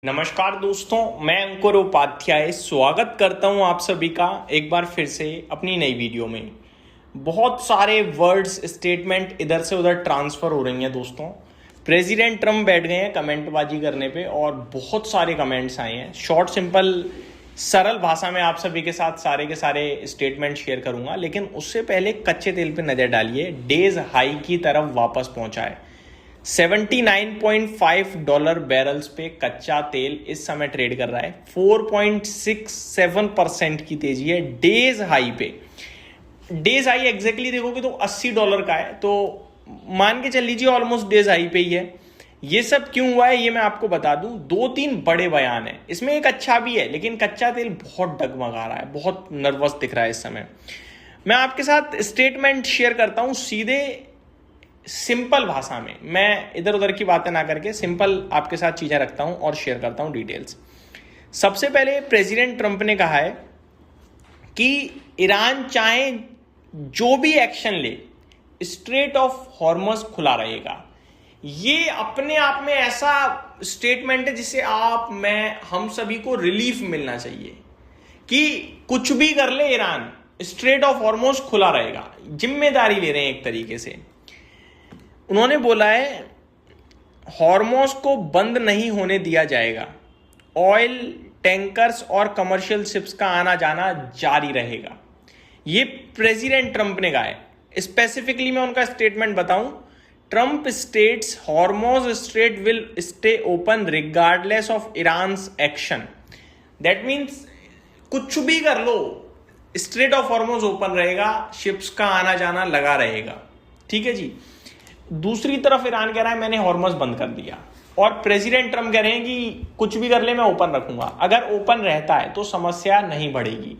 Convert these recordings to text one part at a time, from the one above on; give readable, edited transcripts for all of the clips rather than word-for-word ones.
नमस्कार दोस्तों, मैं अंकुर उपाध्याय स्वागत करता हूं आप सभी का एक बार फिर से अपनी नई वीडियो में। बहुत सारे वर्ड्स स्टेटमेंट इधर से उधर ट्रांसफ़र हो रही हैं दोस्तों। प्रेसिडेंट ट्रम्प बैठ गए हैं कमेंटबाजी करने पे और बहुत सारे कमेंट्स आए हैं। शॉर्ट सिंपल सरल भाषा में आप सभी के साथ सारे के सारे स्टेटमेंट शेयर करूंगा, लेकिन उससे पहले कच्चे तेल पे नज़र डालिए। डेज हाई की तरफ वापस पहुंचा है। $79.5 बैरल्स पे कच्चा तेल इस समय ट्रेड कर रहा है। 4.67% की तेजी है डेज हाई पे। डेज हाई एग्जैक्टली देखोगे तो $80 का है, तो मान के चल लीजिए ऑलमोस्ट डेज हाई पे ही है। ये सब क्यों हुआ है ये मैं आपको बता दूं। 2-3 बड़े बयान है, इसमें एक अच्छा भी है, लेकिन कच्चा तेल बहुत डगमगा रहा है, बहुत नर्वस दिख रहा है इस समय। मैं आपके साथ स्टेटमेंट शेयर करता हूं सीधे सिंपल भाषा में। मैं इधर उधर की बातें ना करके सिंपल आपके साथ चीजें रखता हूं और शेयर करता हूं डिटेल्स। सबसे पहले प्रेसिडेंट ट्रंप ने कहा है कि ईरान चाहे जो भी एक्शन ले, स्ट्रेट ऑफ हॉर्मज खुला रहेगा। ये अपने आप में ऐसा स्टेटमेंट है जिससे आप, मैं, हम सभी को रिलीफ मिलना चाहिए कि कुछ भी कर ले ईरान, स्ट्रेट ऑफ हॉर्मज खुला रहेगा। जिम्मेदारी ले रहे हैं एक तरीके से। उन्होंने बोला है हॉर्मोज को बंद नहीं होने दिया जाएगा। ऑयल टैंकर्स और कमर्शियल शिप्स का आना जाना जारी रहेगा। ये प्रेसिडेंट ट्रंप ने कहा है। स्पेसिफिकली मैं उनका स्टेटमेंट बताऊं, Trump states Hormoz straight will stay open regardless of Iran's action. That means कुछ भी कर लो, स्ट्रेट ऑफ हॉर्मोज ओपन रहेगा, शिप्स का आना जाना लगा रहेगा। ठीक है जी। दूसरी तरफ ईरान कह रहा है मैंने हॉर्मज बंद कर दिया, और प्रेसिडेंट ट्रंप कह रहे हैं कि कुछ भी कर ले मैं ओपन रखूंगा। अगर ओपन रहता है तो समस्या नहीं बढ़ेगी।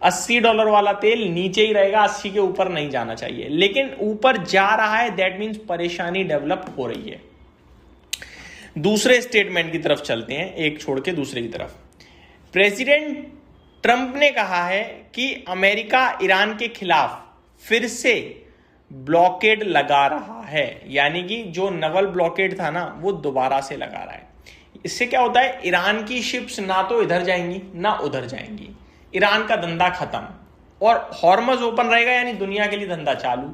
$80 वाला तेल नीचे ही रहेगा, 80 के ऊपर नहीं जाना चाहिए, लेकिन ऊपर जा रहा है, दैट मीन्स परेशानी डेवलप हो रही है। दूसरे स्टेटमेंट की तरफ चलते हैं, एक छोड़ के दूसरे की तरफ। प्रेसिडेंट ट्रंप ने कहा है कि अमेरिका ईरान के खिलाफ फिर से ब्लॉकेड लगा रहा है, यानी कि जो नवल ब्लॉकेड था ना वो दोबारा से लगा रहा है। इससे क्या होता है, ईरान की शिप्स ना तो इधर जाएंगी ना उधर जाएंगी, ईरान का धंधा खत्म और हॉर्मज ओपन रहेगा, यानी दुनिया के लिए धंधा चालू।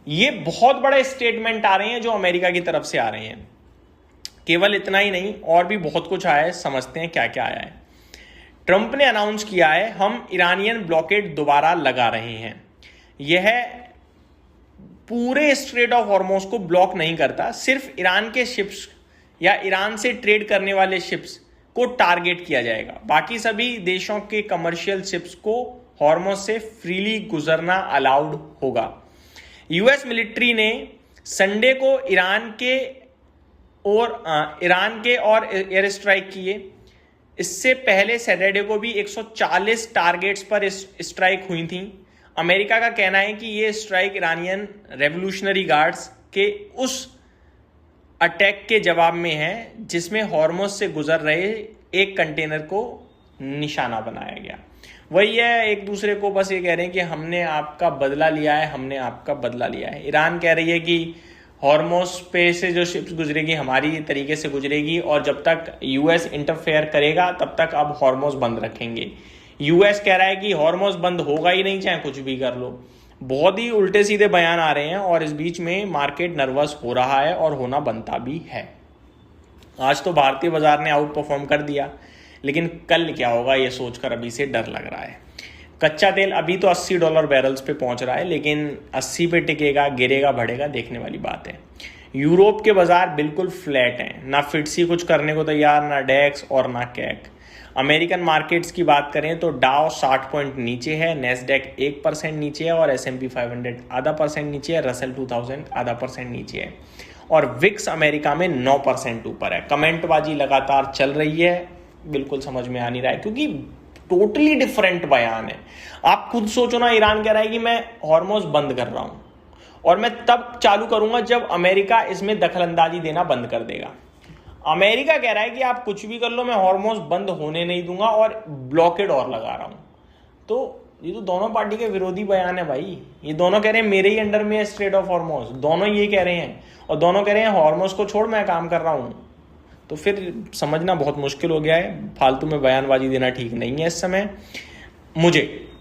ये बहुत बड़े स्टेटमेंट आ रहे हैं जो अमेरिका की तरफ से आ रहे हैं। केवल इतना ही नहीं, और भी बहुत कुछ आया है, समझते हैं क्या क्या आया है। ट्रंप ने अनाउंस किया है हम ईरानियन ब्लॉकेड दोबारा लगा रहे हैं। यह पूरे स्ट्रेट ऑफ हॉर्मोज को ब्लॉक नहीं करता, सिर्फ ईरान के शिप्स या ईरान से ट्रेड करने वाले शिप्स को टारगेट किया जाएगा। बाकी सभी देशों के कमर्शियल शिप्स को हॉर्मोज से फ्रीली गुजरना अलाउड होगा। यूएस मिलिट्री ने संडे को ईरान के और एयर स्ट्राइक किए। इससे पहले सैटरडे को भी 140 टारगेट्स पर स्ट्राइक हुई थी। अमेरिका का कहना है कि ये स्ट्राइक ईरानियन रेवोल्यूशनरी गार्ड्स के उस अटैक के जवाब में है जिसमें हॉर्मोज से गुजर रहे एक कंटेनर को निशाना बनाया गया। वही है, एक दूसरे को बस ये कह रहे हैं कि हमने आपका बदला लिया है, हमने आपका बदला लिया है। ईरान कह रही है कि हॉर्मोज पे से जो शिप्स गुजरेगी हमारी तरीके से गुजरेगी, और जब तक यूएस इंटरफेयर करेगा तब तक अब हॉर्मोज बंद रखेंगे। यूएस कह रहा है कि हॉर्मोज बंद होगा ही नहीं, चाहे कुछ भी कर लो। बहुत ही उल्टे सीधे बयान आ रहे हैं, और इस बीच में मार्केट नर्वस हो रहा है और होना बनता भी है। आज तो भारतीय बाजार ने आउट परफॉर्म कर दिया, लेकिन कल क्या होगा ये सोचकर अभी से डर लग रहा है। कच्चा तेल अभी तो $80 बैरल्स पे पहुंच रहा है, लेकिन 80 पे टिकेगा, गिरेगा, बढ़ेगा, देखने वाली बात है। यूरोप के बाजार बिल्कुल फ्लैट हैं, ना फिटसी कुछ करने को तैयार, ना डेक्स और ना कैक। अमेरिकन मार्केट्स की बात करें तो डाउ 60 पॉइंट नीचे है, नेस्डेक 1% नीचे है, और S&P 500 0.5% नीचे है, रसेल 2000 0.5% नीचे है, और विक्स अमेरिका में 9% ऊपर है। कमेंटबाजी लगातार चल रही है, बिल्कुल समझ में आ नहीं रहा है, क्योंकि टोटली डिफरेंट बयान है। आप खुद सोचो ना, ईरान कह रहा है कि मैं हॉर्मोज बंद कर रहा हूं, और मैं तब चालू करूंगा जब अमेरिका इसमें दखलंदाजी देना बंद कर देगा। अमेरिका कह रहा है कि आप कुछ भी कर लो, मैं हॉर्मोज बंद होने नहीं दूंगा और ब्लॉकेड और लगा रहा हूं। तो ये तो दोनों पार्टी के विरोधी बयान है भाई। ये दोनों कह रहे हैं मेरे ही अंडर में है स्ट्रेट ऑफ हॉर्मोज, दोनों ये कह रहे हैं, और दोनों कह रहे हैं हॉर्मोज को छोड़ मैं काम कर रहा हूं। तो फिर समझना बहुत मुश्किल हो गया है। फालतू में बयानबाजी देना ठीक नहीं है इस समय मुझे,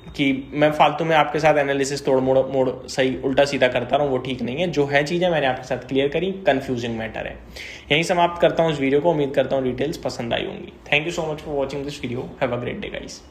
कि मैं फालतू में आपके साथ एनालिसिस तोड़ मोड़ सही उल्टा सीधा करता रहूँ, वो ठीक नहीं है। जो है चीज़ें मैंने आपके साथ क्लियर करी, कंफ्यूजिंग मैटर है। यहीं समाप्त करता हूँ इस वीडियो को। उम्मीद करता हूँ डिटेल्स पसंद आई होंगी। Thank you so much for watching this video. Have a great day guys.